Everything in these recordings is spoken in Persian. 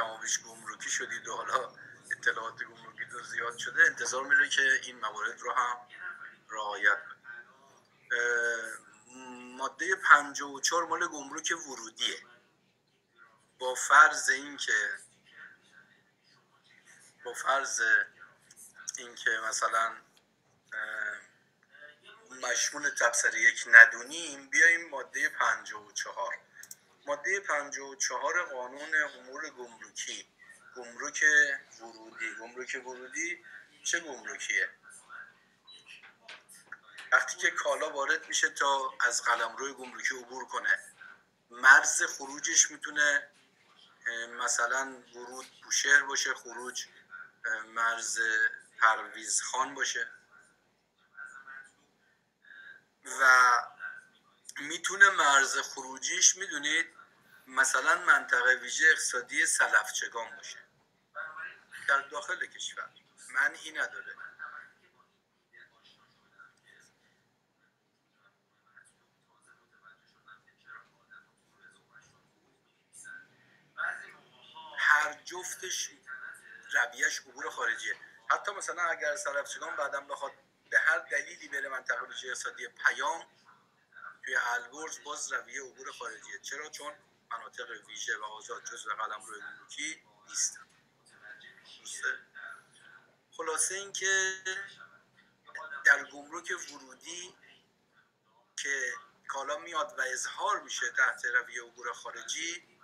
کم و بیش گمرکی شدید و حالا اطلاعات گمرکی رو زیاد شده، انتظار میره که این موارد رو هم رعایت کنید. ماده 54 مال گمرک ورودیه. با فرض اینکه مثلا مشمول تبصره 1 ندونیم، بیاییم ماده 54. ماده 54 قانون امور گمرکی، گمرک ورودی چه گمرکیه؟ وقتی که کالا وارد میشه تا از قلمرو گمرکی عبور کنه، مرز خروجش میتونه مثلا ورود بوشهر باشه، خروج مرز پرویز خان باشه و میتونه مرز خروجیش میدونید مثلا منطقه ویژه اقتصادی سلفچگان باشه در داخل کشور، معنی نداره. هر جفتش رویش عبور خارجیه. حتی مثلا اگر سلفچگان بعدم بخواد به هر دلیلی بره منطقه ویژه اقتصادی پیام توی البرز، باز رویه عبور خارجیه. چرا؟ چون مناطق ویژه و آزاد جزو قلمرو گمرکی نیستن. درسته؟ خلاصه این که در گمرک ورودی که کالا میاد و اظهار میشه تحت رویه عبور خارجی،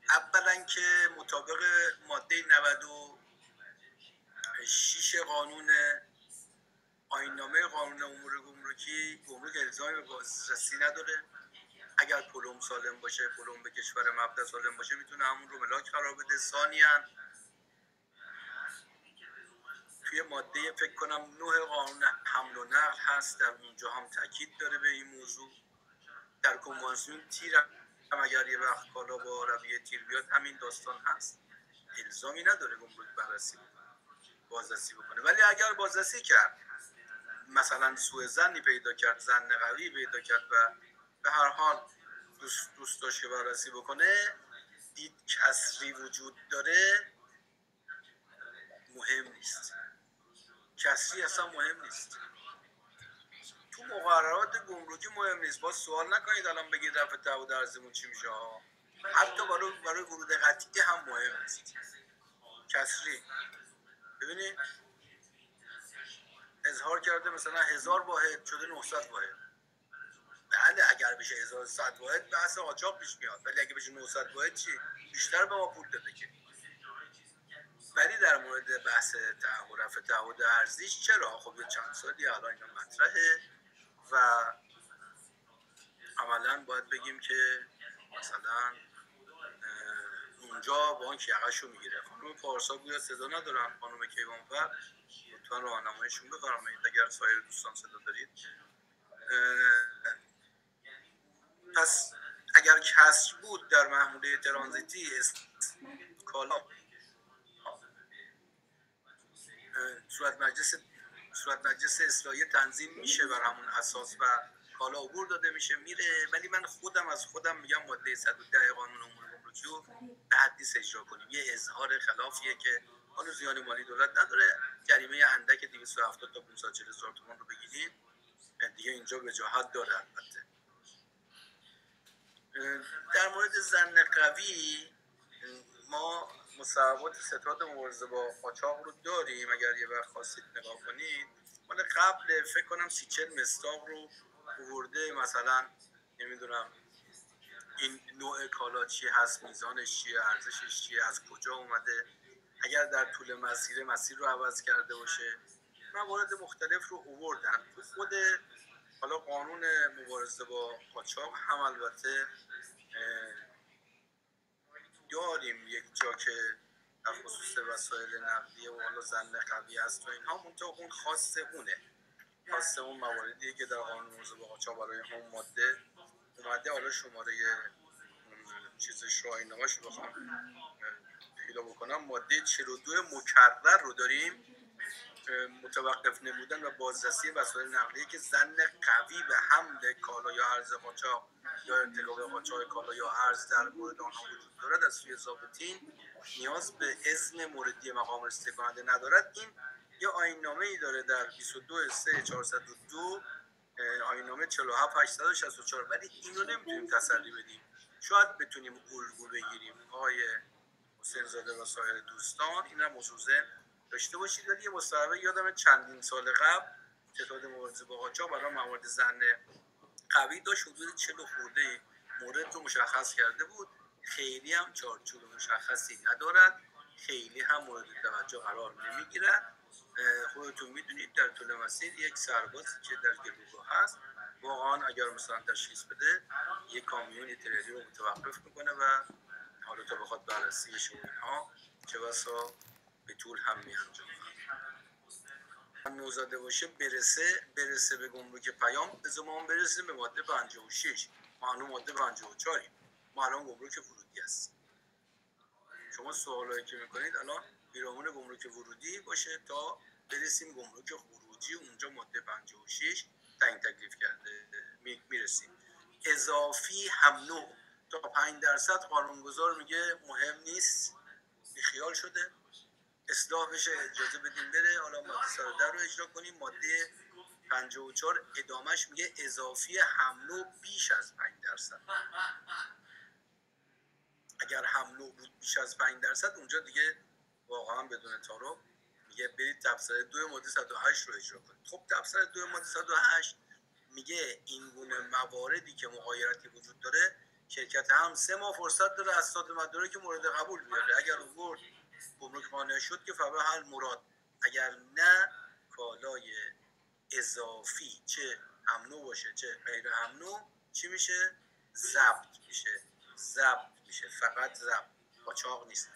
اولا که مطابق ماده 96 قانون آیین‌نامه قانون امور گمرکی، گمرک الزامی به بازرسی نداره. اگر پلم سالم باشه، پلم به کشور مبدا سالم باشه، میتونه همون رو ملاک قرار بده. ثانیاً توی ماده فکر کنم 9 قانون حمل و نقل هست، در اونجا هم تاکید داره به این موضوع. در کنوانسیون تیر هم اگر یه وقت کالا با رویه تیر بیاد، همین داستان هست. الزامی نداره گمرک بازرسی بکنه. ولی اگر بازرسی کرد، مثلا سوء ظنی پیدا کرد، ظن قوی پیدا کرد و به هر حال دوست داشت که بررسی بکنه، دید کسری وجود داره، مهم نیست. کسری اصلا مهم نیست. تو مقررات گمرکی مهم نیست. باز سوال نکنید الان بگید رفع تعهد ارزیمون چی میشه. حتی برای ورود قطعی هم مهم نیست. کسری ببینید اظهار کرده مثلا 1000 واحد شده 900 واحد. بله اگر بشه 1100 واحد بحث قاچاق پیش میاد، ولی اگه بشه 900 واحد چی؟ بیشتر به ما پول داده که. ولی در مورد بحث رفع تعهد ارزیش چرا؟ خب یه چند سالی الان اینا مطرحه و عملا باید بگیم که مثلا اونجا بانک یقه‌شو میگیره. خانم پارسا گویا صدا ندارن، خانم کیوانفر لطفا راهنماییشون بفرمایید اگر سایر دوستان صدا دارید. پس اگر کسر بود در محموله ترانزیتی کالا صورت مجلس اصلاحیه تنظیم میشه بر همون اساس و کالا عبور داده میشه میره. ولی من از خودم میگم ماده 110 قانون امور گمرکی رو به حدیث اجرا کنیم. یه اظهار خلافیه که حالا زیان مالی دولت نداره، جریمه اندک 270 تا 540 هزار تومان رو بگیرید دیگه اینجا وجاهت داره. البته در مورد ظن قوی ما مصوبات ستاد مبارزه با قاچاق رو داریم، اگر یه وقت خواستید نگاه کنید. مال قبل فکر کنم 30-40 مصداق رو آورده، مثلا نمیدونم این نوع کالا چی هست، میزانش چیه، ارزشش چیه، از کجا اومده، اگر در طول مسیر رو عوض کرده باشه. موارد مختلف رو آوردن. تو خود حالا قانون مبارزه با قاچاق هم البته داریم یک جا که در خصوص وسایل نقدیه و حالا ظن قوی هست و اینها، منطقه اون خاص اون مواردیه که در قانون مبارزه با قاچاق برای هم ماده اومده. حالا شماره چیزش رو آیین‌نامه‌ش رو بخوام پیدا بکنم، ماده 42 مکرر رو داریم. متوقف نمودن و بازرسی وسایل نقلیه که ظن قوی به حمل کالا یا ارز قاچاق یا ارتکاب قاچاق کالا یا ارز در مورد آنها وجود دارد از سوی ضابطین نیاز به اذن موردی مقام رسیدگی کننده ندارد. این یه آیین‌نامه‌ای داره در 22/3/402 آیین‌نامه 47864 ولی اینو نمیتونیم تسلی بدیم. شاید بتونیم الگو بگیریم. آقای حسین زاده و سایر دوستان این هم مصوصه داشته باشید. ولی یه مصاحبه یادم چندین سال قبل ستاد مبارزه با قاچاق برای موارد ظن قوی داشت، حدود 40 خورده مورد رو مشخص کرده بود. خیلی هم چارچوب مشخصی ندارد، خیلی هم مورد توجه قرار نمیگیرد. خودتون میدونید در طول مسیر یک سربازی که در گلوگاه هست واقعا اگر مثلا تشخیص بده یک کامیون تریلی رو متوقف میکنه و حالا تا بخواد بررسی شه اینها چه بسا به طول هم میانجامه. نوزاده باشه برسه به گمرک پیام به زمان برسیم به ماده 56. ما الان ماده 54 ما الان گمرک ورودی هست. شما سوالایی که میکنید الان پیرامون گمرک ورودی باشه تا برسیم گمرک خروجی، اونجا ماده 56 تعیین تکلیف کرده میرسیم. اضافی هم نوع تا 5% قانونگذار میگه مهم نیست، بیخیال شده، اصلاح بشه اجازه بدیم بره. حالا ماده 110 رو اجرا کنیم. ماده 54 ادامش میگه اضافی هم نوع بیش از 5%. اگر هم نوع بود بیش از 5% اونجا دیگه واقعا بدون تعارف میگه برید تبصره 2 ماده 108 رو اجرا کنید. خب تبصره 2 ماده 108 میگه این گونه مواردی که مغایرتی وجود داره شرکت هم 3 ماه فرصت داره اسناد مدارک که مورد قبول بیاره. اگر آورد گمرک مانع شد که فبا حل مراد، اگر نه کالای اضافی چه هم نوع باشه چه غیر هم نوع چی میشه؟ ضبط میشه، فقط ضبط، قاچاق نیست.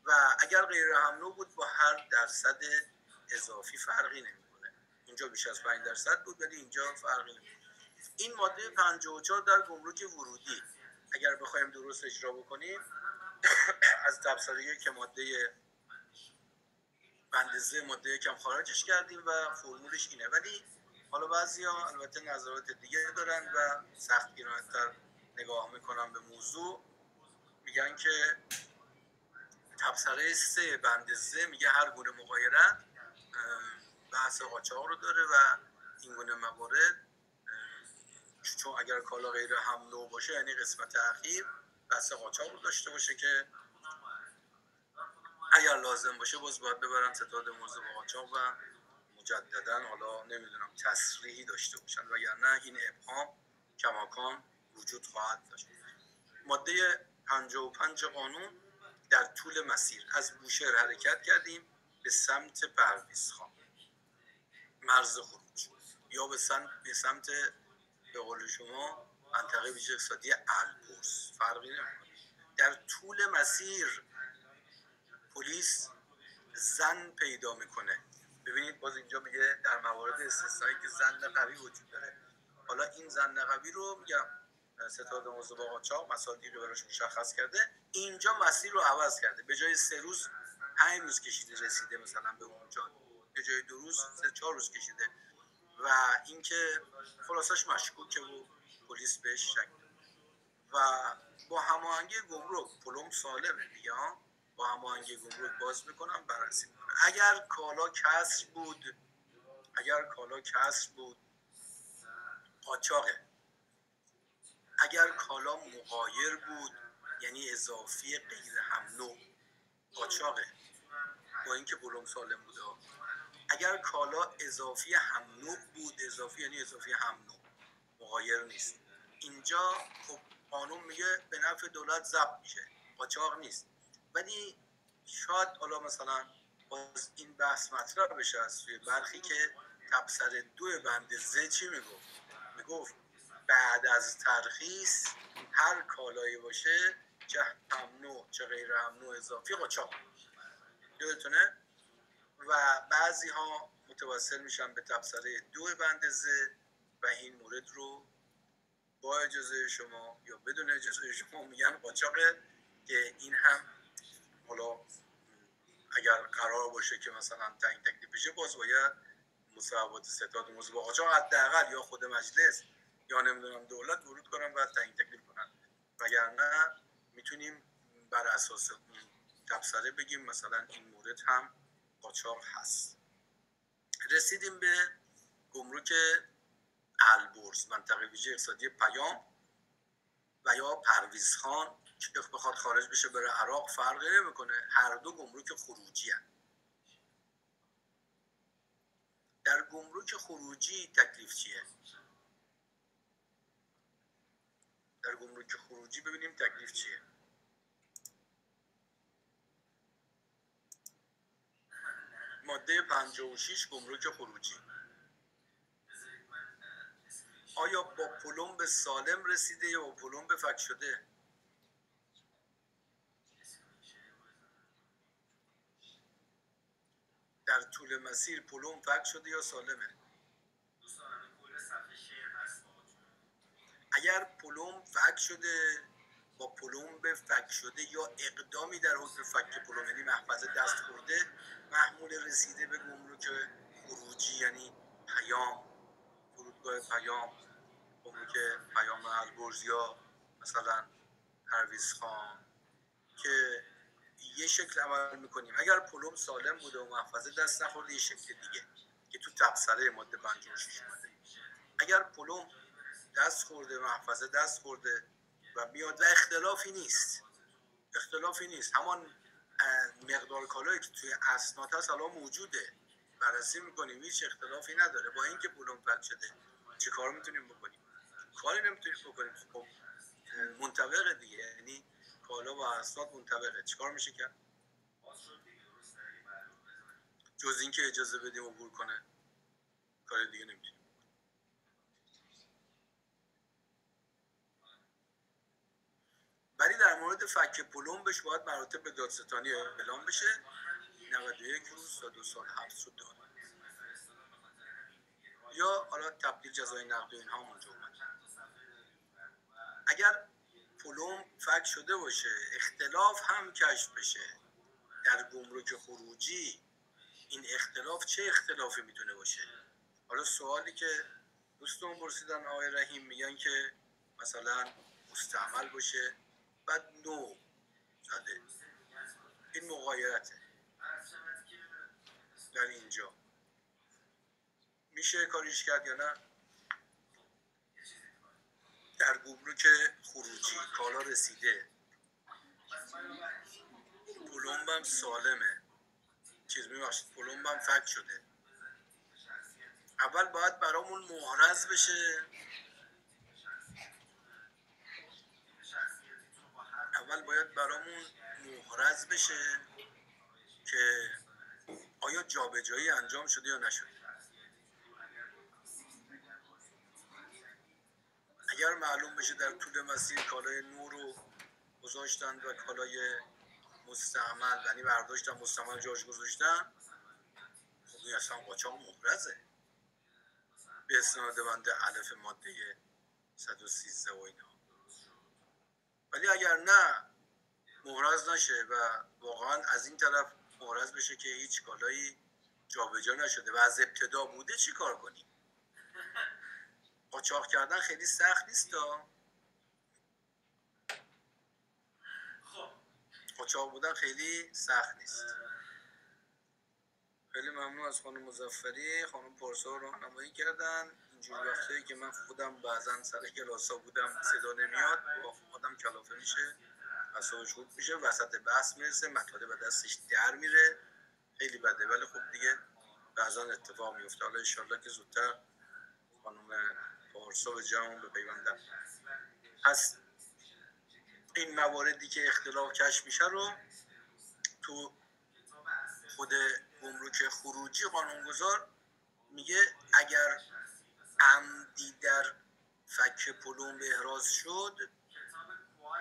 و اگر غیر هم نوع بود با هر درصد اضافی فرقی نمیکنه. اینجا بیش از 5% بود ولی اینجا فرقی نمیکنه. این ماده 54 در گمرک ورودی اگر بخوایم درست اجرا بکنیم از تبصره که ماده بندزه ماده یکم خارجش کردیم و فرمولش اینه. ولی حالا بعضیا البته نظرات دیگه دارن و سختگیرانه‌تر نگاه میکنن به موضوع. میگن که تبصره 3 بندزه میگه هر گونه مغایرت بحث قاچاق رو داره و این گونه موارد چون اگر کالا غیر هم نوع باشه یعنی قسمت اخیر بحث قاچاق رو داشته باشه که اگر لازم باشه باز باید ببرن ستاد موضوع با قاچاق و مجددا حالا نمیدونم تصریحی داشته باشن وگرنه این ابهام کماکان وجود خواهد داشت. ماده 55 قانون در طول مسیر از بوشهر حرکت کردیم به سمت پرویزخان مرز خروج یا به سمت به قول شما منطقه ویژه اقتصادی البرز فرقی نمیکنه. در طول مسیر پلیس ظن پیدا میکنه. ببینید باز اینجا میگه در موارد استثنایی که ظن قوی وجود داره. حالا این ظن قوی رو میگم ستاد موضوع با قاچاق مصادیقی براش مشخص کرده. اینجا مسیر رو عوض کرده، به جای 3 روز 5 روز کشیده رسیده مثلا به اونجا، به جای 2 روز 3-4 روز کشیده و اینکه خلاصش مشکوکه و پلیس بهش شک و با هماهنگی گمرک پلم سالمه دیگه با هماهنگی گمرک باز میکنم بررسی میکنم. اگر کالا کسر بود قاچاقه. اگر کالا مغایر بود یعنی اضافی غیر هم نوع قاچاقه با اینکه پلم سالم بوده. اگر کالا اضافی هم نوع بود، اضافی یعنی اضافی هم نوع مغایر نیست، اینجا خب قانون میگه به نفع دولت ضبط میشه، قاچاق نیست. ولی شاید حالا مثلا باز این بحث مطرح بشه از سوی برخی که تبصره 2 بند ز چی میگفت بعد از ترخیص هر کالایی باشه چه هم نوع چه غیر هم نوع اضافی قاچاق. یادتونه؟ و بعضی ها متوسل میشن به تبصره 2 بند ز و این مورد رو با اجازه شما یا بدون اجازه شما میگن قاچاقه که این هم حالا اگر قرار باشه که مثلا تعیین تکلیف بشه، باز باید مصوبات ستاد موضوع با قاچاق حداقل یا خود مجلس یا نمیدونم دولت ورود کنن و تعیین تکلیف کنن، وگرنه میتونیم بر اساس اون تبصره بگیم مثلا این مورد هم قاچاق هست. رسیدیم به گمرک البرز، منطقه ویژه اقتصادی پیام و یا پرویزخان که بخواد خارج بشه بره عراق فرقی نمیکنه، هر دو گمرک خروجی هست. در گمرک خروجی تکلیف چیه؟ در گمرک خروجی ببینیم تکلیف چیه. ماده 56 گمرک خروجی. آیا با پلمب سالم رسیده یا با پلمب فک شده؟ در طول مسیر پلمب فک شده یا سالمه؟ اگر پلمب فک شده، با پلمب فک شده یا اقدامی در حکم فک پلمب یعنی محفظه دست خورده، محمول رسیده به گمرک خروجی یعنی پیام، فرودگاه پیام، گمرک پیام البرز یا مثلا پرویزخان که یه شکل عمل میکنیم. اگر پلمب سالم بوده و محفظه دست نخورده یه شکل دیگه که تو تبصره ماده 56 اومده. اگر پلمب دست خورده، محفظه دست خورده و میاد و اختلافی نیست همان مقدار کالایی که توی اسناد هست حالا موجوده، بررسی میکنیم هیچ اختلافی نداره، با اینکه پلمب فک شده چه کار میتونیم بکنیم؟ کاری نمیتونیم بکنیم. خب منطبقه دیگه، یعنی کالا و اسناد منطبقه، چیکار میشه کرد؟ جز اینکه اجازه بدیم عبور کنه کار دیگه نمیتونیم. ولی در مورد فک پلمبش باید مراتب به دادستانی اعلام بشه. 91 روز تا 2 سال حبس رو داد، یا حالا تبدیل جزای نقدی اینها اونجا اومد. اگر پلمب فک شده باشه، اختلاف هم کشف بشه در گمرک خروجی، این اختلاف چه اختلافی میتونه باشه؟ حالا سوالی که دوستان پرسیدن آقای رحیم، میگن که مثلا مستعمل باشه بعد نو زده، این مغایرته. در اینجا میشه کاریش کرد یا نه؟ در گمرک خروجی کالا رسیده، پلمبم سالمه، پلمبم فک شده، اول باید برامون محرز بشه، که آیا جابجایی انجام شده یا نشده. اگر معلوم بشه در طول مسیر کالای نو رو گذاشتن و کالای مستعمل، یعنی برداشتن مستعمل جاش گذاشتن، خب این اصلا قاچاق محرزه به استناد بند الف ماده 113 و اینا. ولی اگر نه محرز نشه و واقعا از این طرف محرز بشه که هیچ کالایی جابجا نشده و از ابتدا بوده، چی کار کنیم؟ قاچاق کردن خیلی سخت نیست قاچاق بودن خیلی سخت نیست. خیلی ممنون از خانم مظفری، خانم پارسا راهنمایی کردن. اینجور وقتایی که من خودم بعضا سر کلاسا بودم صدا نمیاد، با خودم کلافه میشه، اعصابش خورد میشه، وسط بحث میرسه مطالب به دستش در میره، خیلی بده. ولی خب دیگه بعضا اتفاق میفته. حالا انشالله که زودتر خانم پارسا به جمعون بپیوندن. پس این مواردی که اختلاف کشف میشه رو تو خود گمرک خروجی قانونگذار میگه اگر عمدی در فک پلمب احراز شد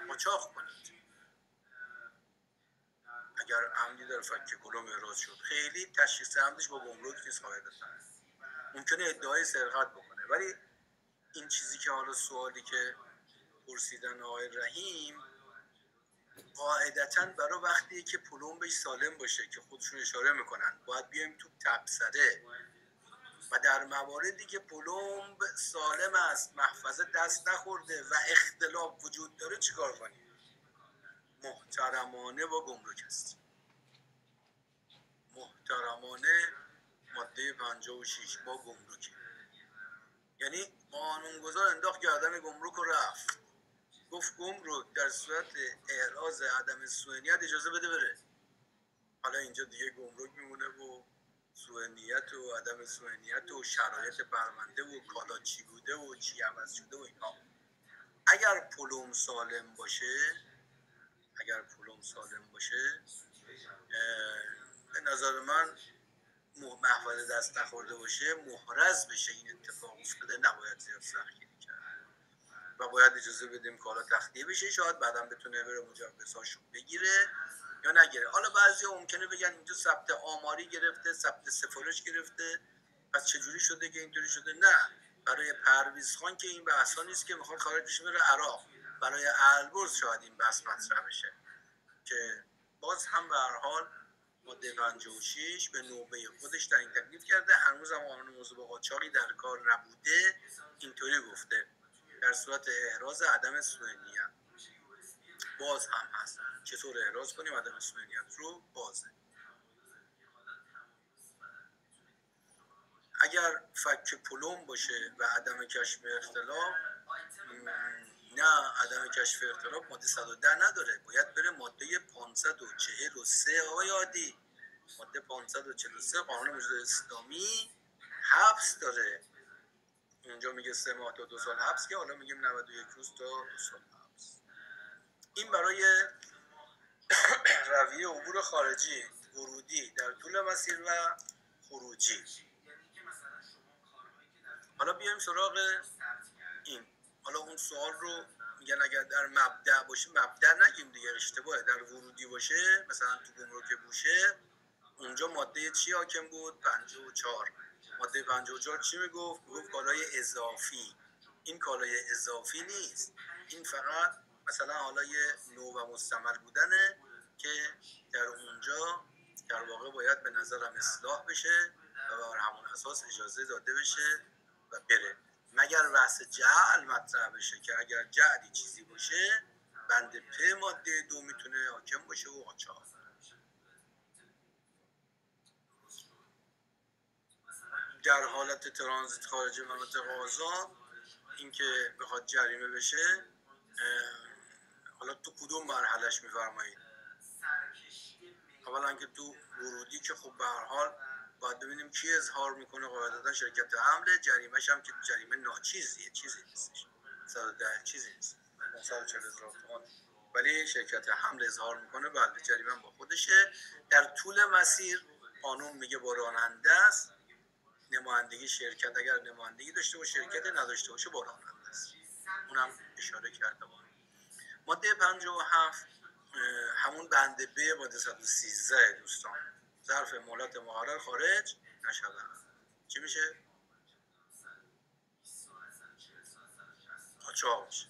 قاچاق کنید. اگر عمدی در فک پلمب احراز شد، خیلی تشخیص عمدش با گمرک نیست قاعدتا، ممکنه ادعای سرقت بکنه. ولی این چیزی که حالا سوالی که پرسیدن آقای رحیم، قاعدتاً برای وقتی که پلمبش سالم باشه که خودشون اشاره میکنن باید بیایم تو تبصره و در مواردی که پلمب سالم است، محفظه دست نخورده و اختلاف وجود داره چیکار کنیم؟ محترمانه با گمرک است. محترمانه ماده 56 با گمرکی، یعنی قانونگذار انداخت گردن گمرک و رفت، گفت گمرک در صورت اعراض عدم سوء نیت اجازه بده بره. حالا اینجا دیگه گمرک میمونه و سوء نیت و عدم سوء نیت و شرایط پرونده و کالا چی بوده و چی عوض شده و اینا. اگر پلم سالم باشه به نظر من محفظه دست نخورده باشه، محرز بشه این اتفاق افتاده، نباید زیاد سختگیری کرد و باید اجازه بدیم کالا تخلیه بشه. شاید بعدم بتونه بره مجوزهاشو بگیره یا نگیره. حالا بعضی ممکنه بگن اینجا ثبت آماری گرفته، ثبت سفارش گرفته، پس چجوری شده که اینطوری شده؟ نه، برای پرویز خان که این بحثا نیست که میخواد خارج بشه بره عراق. برای البرز شاید این بحث مطرح بشه که باز هم به هر حال ماده 56 به نوبه خودش تعیین تکلیف کرده. هنوز هم قانون موضوع قاچاقی در کار نبوده، اینطوری گفته در صورت احراز عدم سوء نیت باز هم هست. چطور احراز کنیم عدم سوء نیت رو؟ بازه. اگر فک پلم باشه و عدم کشف اختلاف، نه عدم کشف اختلاف ماده 110 نداره، باید بره ماده 543 آقای عادی. ماده 543 قانون مجازات اسلامی حبس داره. اونجا میگه 3 ماه تا 2 سال حبس، که حالا میگیم 91 روز تا 2 سال حبس. این برای رویه عبور خارجی، ورودی در طول مسیر و خروجی. حالا بیایم سراغ این. حالا اون سوال رو میگن اگر در مبدأ باشه، مبدأ نگیم دیگه اشتباهه، در ورودی باشه مثلا تو گمرک بوشه، اونجا ماده چی حاکم بود؟ 54. ماده 54 چی میگفت؟ میگفت کالای اضافی. این کالای اضافی نیست، این فقط مثلا حالا یه نو و مستعمل بودنه که در اونجا در واقع باید به نظرم اصلاح بشه و بر همون اساس اجازه داده بشه و بره، مگر بحث جعل مطرح بشه که اگر جعلی چیزی باشه بند پ ماده 2 میتونه حاکم باشه و قاچاق. در حالت ترانزیت خارج مناطق آزاد اینکه بخواد جریمه بشه، حالا تو کدوم مرحلهش میفرمایید؟ اولا که تو ورودی که خب به هر حال باید ببینیم کی اظهار میکنه. قاعدتا شرکت حمل، جریمه‌ش هم که جریمه ناچیزیه، چیزی نیستش، 110 چیزی نیست، 540,000 تومان، ولی شرکت حمل اظهار میکنه بله جریمه با خودشه. در طول مسیر قانون میگه با راننده است. نمایندگی شرکت اگر نمایندگی داشته باشه، شرکت نداشته باشه با راننده است. اونم اشاره کرده بود. ماده 57 همون بند ب ماده 113 دوستان، ظرف مهلت مقرر خارج نشود چی میشه؟ قاچاق میشه.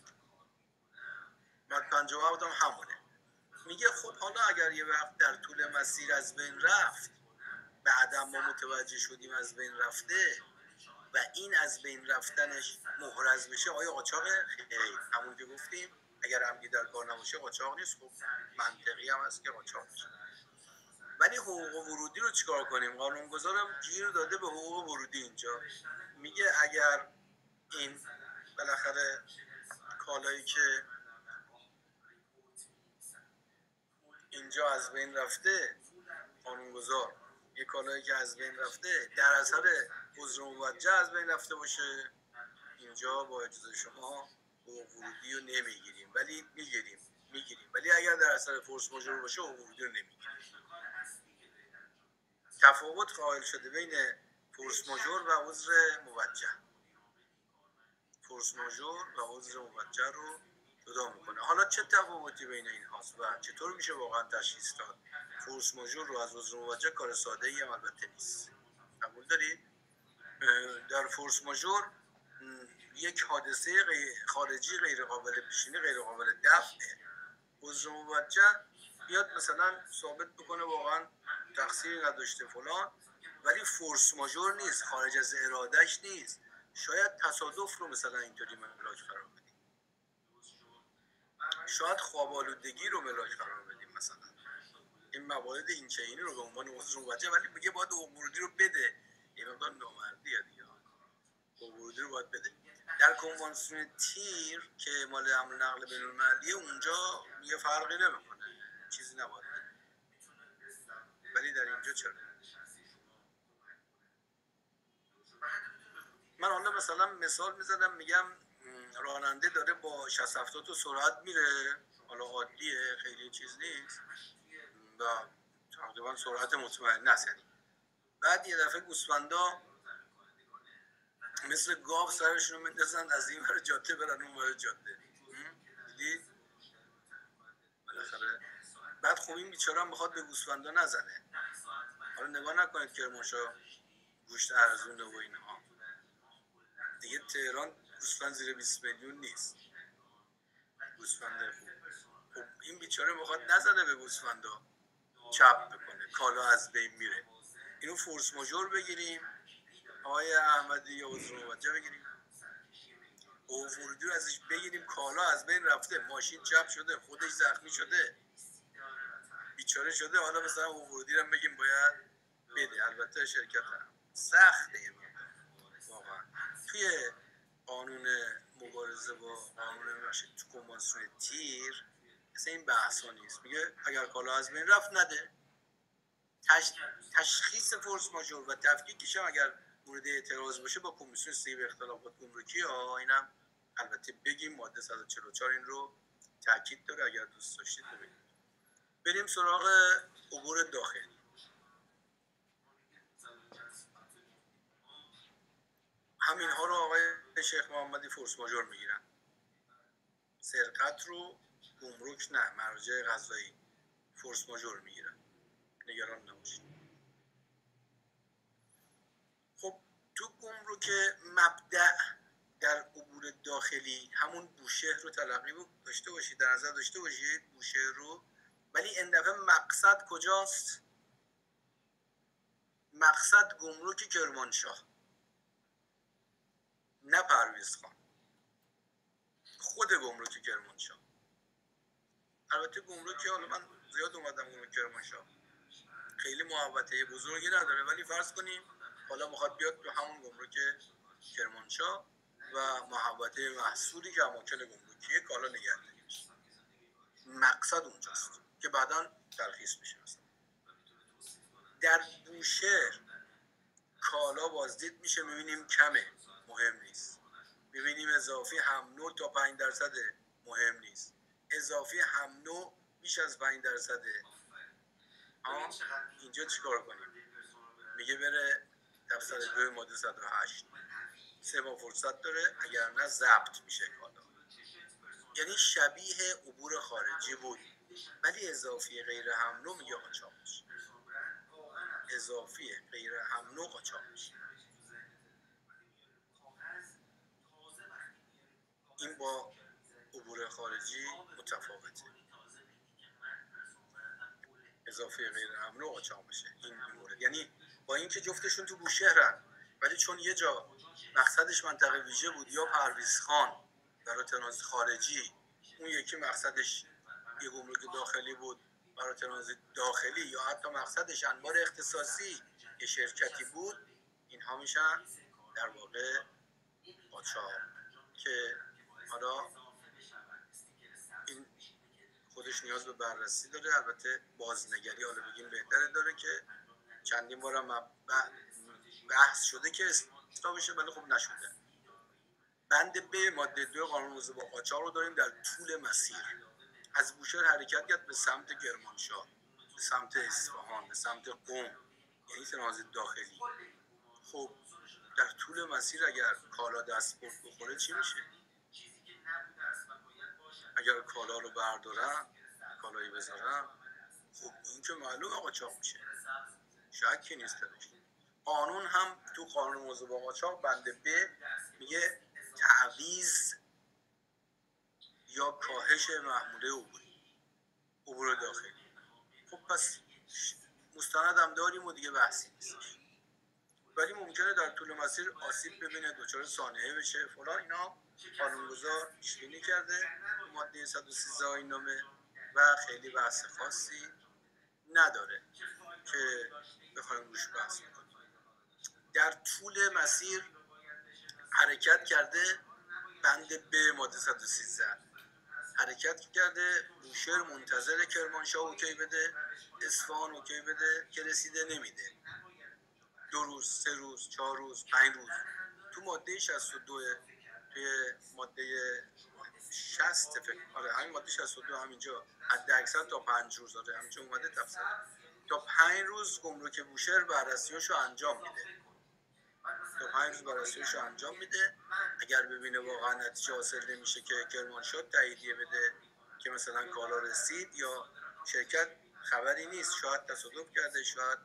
ماده 57 هم همونه. میگه خب حالا اگر یه وقت در طول مسیر از بین رفت، بعدم ما متوجه شدیم از بین رفته و این از بین رفتنش محرز بشه، آیا قاچاق؟ خیر، همون که گفتیم اگر عمدی در کار نباشه قاچاق نیست. خب منطقی هم هست که قاچاق میشه. ولی حقوق ورودی رو چیکار کنیم؟ قانونگذارم گیر داده به حقوق ورودی. اینجا میگه اگر این بالاخره کالایی که اینجا از بین رفته، قانونگذار یه کالایی که از بین رفته در اثر عذر موجه از بین رفته باشه، اینجا با اجازه شما حقوق ورودی رو نمیگیریم، ولی میگیریم. ولی اگر در اثر فورس ماژور باشه حقوق ورودی رو نمیگیریم. تفاوت قائل شده بین فورس ماژور و عذر موجه. فورس ماژور و عذر موجه رو جدا میکنه. حالا چه تفاوتی بین این هاست و چطور میشه واقعا تشخیص داد؟ فورس ماژور رو از عذر موجه کار ساده ای هم البته نیست. قبول دارید؟ در فورس ماژور یک حادثه خارجی غیر قابل پیش‌بینی، غیر قابل دفعه. عضو موجه بیاد مثلا ثابت بکنه واقعا تقصیری نداشته فلان، ولی فورس ماژور نیست، خارج از ارادش نیست. شاید تصادف رو مثلا اینطوری ملاک قرار بدیم، شاید خواب آلودگی رو ملاک قرار بدیم، مثلا این موارد این چینی رو به عنوان عضو موجه، ولی میگه باید ورودی رو بده. این مقدار نامردیه دیگه، ورودی رو باید بده. در کنوانسیون تیر که مال امر نقل بین‌المللیه اونجا یه فرقی نمیکنه، چیزی نباید بده. ولی در اینجا چرا؟ من حالا مثلا مثال میزنم، میگم راننده داره با 60-70 تا سرعت میره، حالا عادیه، خیلی چیز نیست و تقریبا سرعت مطمئن است، یعنی بعد یه دفعه گوسفندا مثل گاو سرشون رو میندازن از این ور جاده برن اون ور جاده، دیدید؟ بالاخره بعد خب این بیچاره هم میخواد به گوسفندا نزنه. حالا نگاه نکنید کرمانشاه گوشت ارزونه و اینها دیگه، تهران گوسفند زیر 20 میلیون نیست، گوسفند خوب. خب این بیچاره میخواد نزنه به گوسفندا، چپ بکنه، کالا از بین میره. اینو فورس ماژور بگیریم، آقای احمدی یا عضو موجه بگیریم، ورودی رو ازش بگیریم، کالا از بین رفته، ماشین چپ شده، خودش زخمی شده، بیچاره شده، حالا مثلا ورودی رو بگیم باید بده. البته شرکت هم سخته واقعا. توی قانون مبارزه با قانون تو کنوانسیون تیر مثلا این بحثا نیست، میگه اگر کالا از بین رفت نده. تشخیص فورس ماژور و تفکیکش هم اگر مورد اعتراض باشه با کمیسیون صیغه اختلافات گمرکی اینم البته بگیم، ماده 144 این رو تاکید داره، اگر دوست داشتید ببینید. بریم سراغ عبور داخلی. همین ها رو آقای شیخ محمدی فورس ماژور میگیرن. سرقت رو گمرک نه، مرجع قضایی فورس ماژور میگیرن، نگران نباشید. خب تو گمرک مبدأ در عبور داخلی همون بوشهر رو تلقی داشته باشید، در نظر داشته باشید بوشهر رو، ولی این دفعه مقصد کجاست؟ مقصد گمرک کرمانشاه، نه پرویزخان، خود گمرک کرمانشاه. البته گمرک، حالا من زیاد اومدم گمرک کرمانشاه، خیلی محوطه بزرگی نداره، ولی فرض کنیم حالا میخواد بیاد تو همون گمرک کرمانشاه و محوطه محصولی که اماکن گمرکیه کالا نگهداری بشه، مقصد اونجاست که بعدا ترخیص میشه. مثلا در بوشهر کالا بازدید میشه، میبینیم کمه، مهم نیست. میبینیم اضافی هم نوع تا 5% مهم نیست، اضافی هم نوع بیش از 5%. اینجا چیکار کنیم؟ میگه بره دفتر 2 ماده 108 3 ماه فرصت داره، اگر نه ضبط میشه کالا. یعنی شبیه عبور خارجی بود، ولی اضافی غیر هم نوع میگه قاچاق میشه، اضافی غیر هم نوع قاچاق میشه. این با عبور خارجی متفاوته، اضافی غیر هم نوع قاچاق میشه این مورد. یعنی با اینکه جفتشون تو بوشهرن، ولی چون یه جا مقصدش منطقه ویژه بود یا پرویزخان برای ترانزیت خارجی، اون یکی مقصدش یه گمرک داخلی بود برای ترانزیت داخلی، یا حتی مقصدش انبار اختصاصی یه شرکتی بود، اینها میشن در واقع قاچاق. که حالا این خودش نیاز به بررسی داره، البته بازنگری حالا بگیم بهتره داره، که چندین بارم بحث شده که اصلاح بشه، ولی خب نشده. بند ب ماده 2 قانون موضوع با قاچاق رو داریم در طول مسیر از بوشهر حرکت کرد به سمت کرمانشاه، به سمت اصفهان، به سمت قم، یعنی ترانزیت داخلی. خب در طول مسیر اگر کالا دستپخت بخوره چی میشه؟ اگر کالا رو بردارن، کالایی بذارن، خب این که معلومه قاچاق میشه، شکی نیست درش. قانون هم تو قانون موضوع با قاچاق بند ب میگه تعویض یا کاهش محموله عبوری. عبور داخلی. خب پس مستند هم داریم و دیگه بحثی نیستش، ولی ممکنه در طول مسیر آسیب ببینه، دچار سانحه بشه فلان. اینا قانونگذار پیش‌بینی کرده ماده 113 این نامه و خیلی بحث خاصی نداره که بخوایم روش بحث کنیم. در طول مسیر حرکت کرده بند به ماده 113 حرکت کرده، بوشهر منتظر کرمانشاه اوکی بده، اصفهان اوکی بده که رسیده نمیده. 2 روز، 3 روز، 4 روز، 5 روز. تو ماده 62 توی ماده 60 آره همین ماده 62 همینجا حد اکثر تا 5 روز داره، همینجا اومده تفسیر تا 5 روز گمرک بوشهر بررسیاشو انجام میده. تا 5 روز بررسیاشو انجام میده. اگر ببینه واقعا نتیجه حاصل نمیشه که کرمانشاه تاییدیه بده که مثلا کالا رسید یا شرکت خبری نیست، شاید تصادف کرده، شاید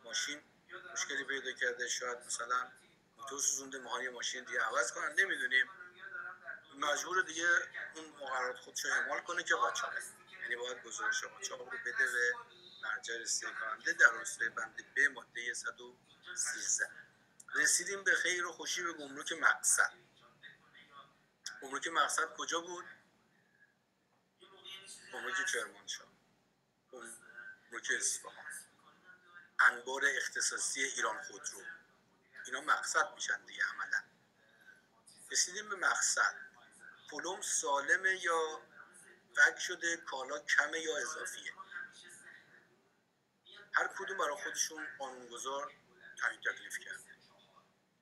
ماشین مشکلی پیدا کرده، شاید مثلا موتور سوزونده، میخوان ماشین دیگه عوض کنن، نمیدونیم، مجبور دیگه اون مقررات خودشو اعمال کنه که قاچاقه، یعنی باید گزارش قاچاق رو بده به مرجع رسیدگی کننده در راستای بند به ماده 113. رسیدیم به خیر و خوشی به گمرک مقصد. گمرک مقصد کجا بود؟ گمرک کرمانشاه، گمرک اصفهان، انبار اختصاصی ایران خودرو، اینا مقصد میشن دیگه عملا. رسیدیم به مقصد. پلم سالمه یا فک شده، کالا کمه یا اضافیه؟ هر کدوم برای خودشون قانونگذار تعیین تکلیف کرده.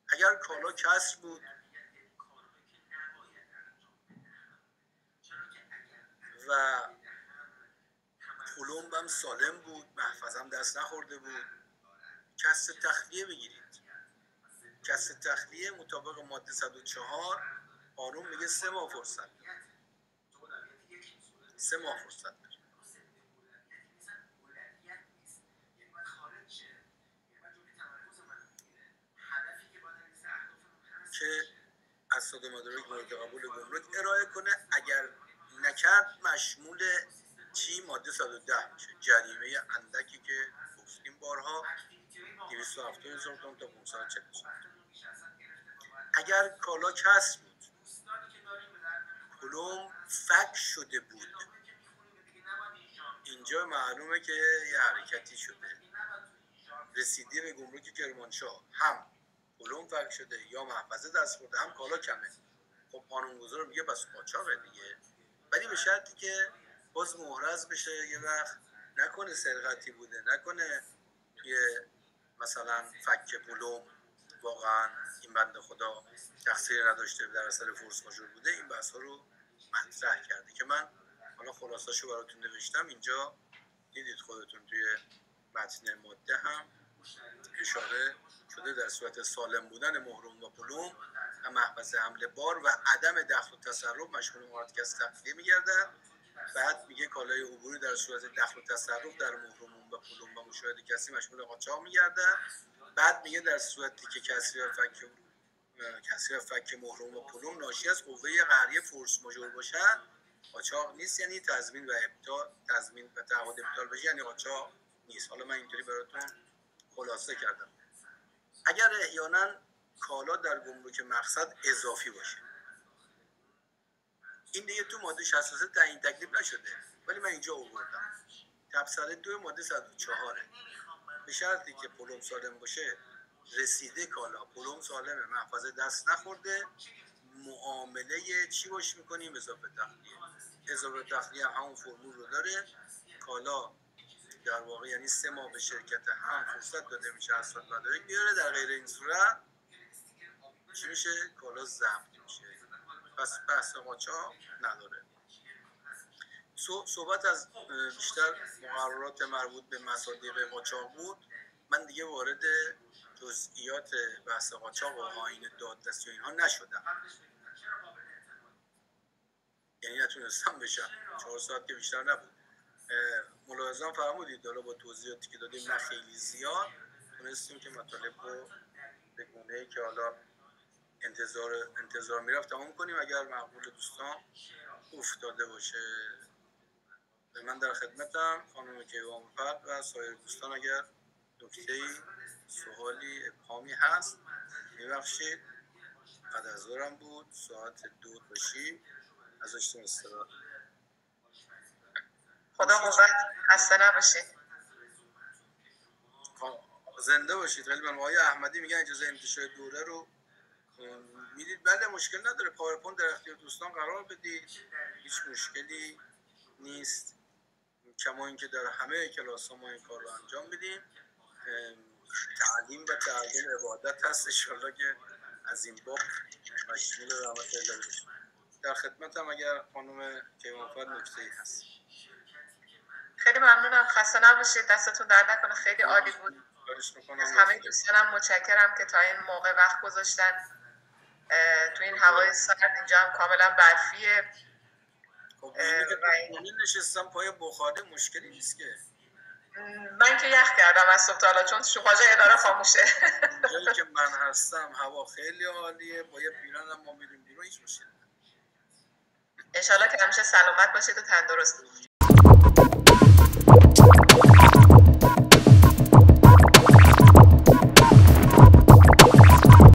اگر کالا کسر بود و پلم هم سالم بود، محفظم دست نخورده بود، کسر تخلیه بگیرید. کسر تخلیه مطابق ماده 104 قانون میگه 3 ماه فرصت. 3 ماه فرصت که اسناد مدارک مورد قبول گمرک ارائه کنه. اگر نکرد مشمول چی؟ ماده 110 میشه، جریمه اندکی که گفتیم بارها 270,000 تومان تا 540,000. اگر کالا کسر بود، پلم فک شده بود، اینجا معلومه که یه حرکتی شده. رسیدی به گمرک کرمانشاه هم پلم فک شده یا محفظه دست خورده هم کالا کمه. خب قانونگذار میگه بس قاچاقه دیگه، ولی به شرطی که باز محرز بشه، یه وقت نکنه سرقتی بوده، نکنه توی مثلا فک پلم واقعا این بنده خدا تقصیر نداشته، در اثر فورس ماژور بوده. این بحث ها رو مطرح کرده که من حالا خلاصه‌شو براتون نوشتم اینجا، دیدید خودتون توی متن ماده هم اشاره شده. در صورت سالم بودن محروم و پلم و محفظه حمل بار و عدم دخل و تصرف مشمول موارد که از تخلیه می‌گردد. بعد میگه کالای عبوری در صورت دخل و تصرف در محروم و پلم و مشاهده کسی مشمول قاچاق می‌گردد. بعد میگه در صورتی که کسری و فک محروم و پلم ناشی از قوه قهریه فورس ماژور باشد قاچاق نیست، یعنی تضمین و تعهد ابطال بشه یعنی قاچاق نیست. حالا من اینطوری براتون خلاصه کردم. اگر احیانا کالا در گمرک مقصد اضافی باشه، این دیگه تو ماده 63 تعیین تکلیف نشده، ولی من اینجا آوردم. تبصره 2 ماده 104 به شرطی که پلم سالم باشه، رسیده کالا پلم سالمه، محفظه دست نخورده، معامله چی باش میکنیم؟ اضافه تخلیه. اضافه تخلیه همون فرمول رو داره. کالا در واقع یعنی 3 ماه به شرکت هم فرصت داده میشه اسناد مدارک بیاره، در غیر این صورت چی میشه؟ کالا ضبط میشه. پس بحث قاچاق نداره. صحبت از بیشتر مقررات مربوط به مصادیق قاچاق بود. من دیگه وارد جزئیات بحث قاچاق و آیین دادرسی و اینها نشدم، یعنی نتونستم بشم، 4 ساعت که بیشتر نبود. ملاحظه فرمودید حالا با توضیحاتی که دادیم نه خیلی زیاد تونستیم که مطالب رو به گونه‌ای که حالا انتظار میرفت تمام کنیم. اگر مقبول دوستان افتاده باشه من در خدمتم خانم کیوانفر و سایر دوستان. اگر نکته‌ای، سوالی، ابهامی هست میبخشید. بعد از ظهرم بود، ساعت 2 تا 6 ازشتون استراحت. خدا قوت، خسته نباشید. زنده باشید. خیلی ممنون. آقای احمدی میگن اجازه انتشار دوره رو میدید. بله مشکل نداره، پاورپوینت در اختیار دوستان قرار بدید، هیچ مشکلی نیست. کما اینکه در همه کلاس ها ما این کار رو انجام میدیم. تعلیم و تعلیم عبادت هست، انشالله که از این باب مشمول رحمت الله بشیم. در خدمتم اگر خانم کیوانفر نکته‌ای هست. خیلی ممنونم، خسته نباشید، دستتون درد نکنه، خیلی عالی بود. از همه دوستانم متشکرم که تا این موقع وقت گذاشتن. تو این هوای سرد، اینجا هم کاملا برفیه. خب این نشستم پای بخاری مشکلی نیست که. من که یخ کردم از صبح تا حالا، چون شوخاژ اداره خاموشه. جایی که من هستم هوا خیلی عالیه، با یه پیرانم ما میریم بیرون، هیچ مشکلی. انشالله که همیشه سلامت باشید و تندرست.